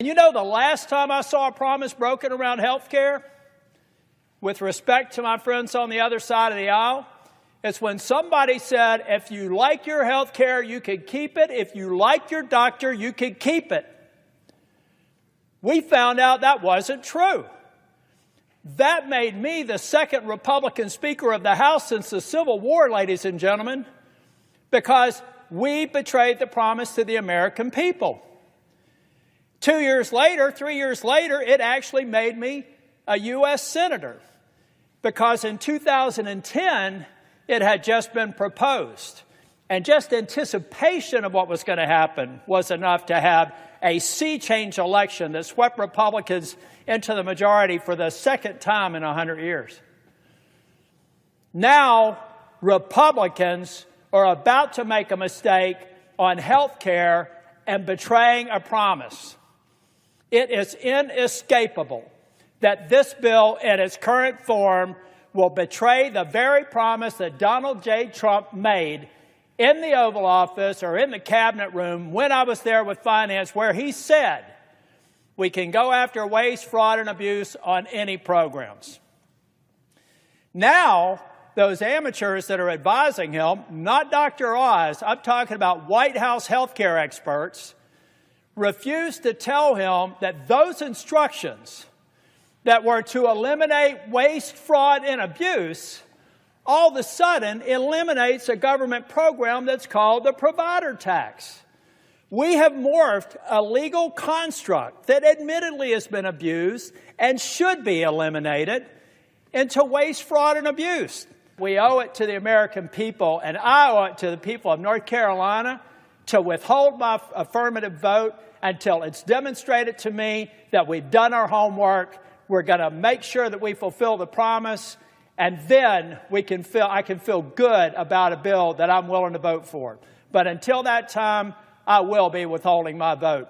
And you know the last time I saw a promise broken around health care, with respect to my friends on the other side of the aisle, it's when somebody said, if you like your health care, you can keep it. If you like your doctor, you can keep it. We found out that wasn't true. That made me the second Republican Speaker of the House since the Civil War, ladies and gentlemen, because we betrayed the promise to the American people. 2 years later, 3 years later, it actually made me a U.S. Senator, because in 2010, it had just been proposed. And just anticipation of what was going to happen was enough to have a sea change election that swept Republicans into the majority for the second time in 100 years. Now, Republicans are about to make a mistake on health care and betraying a promise. It is inescapable that this bill in its current form will betray the very promise that Donald J. Trump made in the Oval Office or in the cabinet room when I was there with finance, where he said we can go after waste, fraud, and abuse on any programs. Now, those amateurs that are advising him, not Dr. Oz, I'm talking about White House healthcare experts, refuse to tell him that those instructions that were to eliminate waste, fraud, and abuse all of a sudden eliminates a government program that's called the provider tax. We have morphed a legal construct that admittedly has been abused and should be eliminated into waste, fraud, and abuse. We owe it to the American people, and I owe it to the people of North Carolina, to withhold my affirmative vote until it's demonstrated to me that we've done our homework. We're going to make sure that we fulfill the promise, and then I can feel good about a bill that I'm willing to vote for. But until that time, I will be withholding my vote.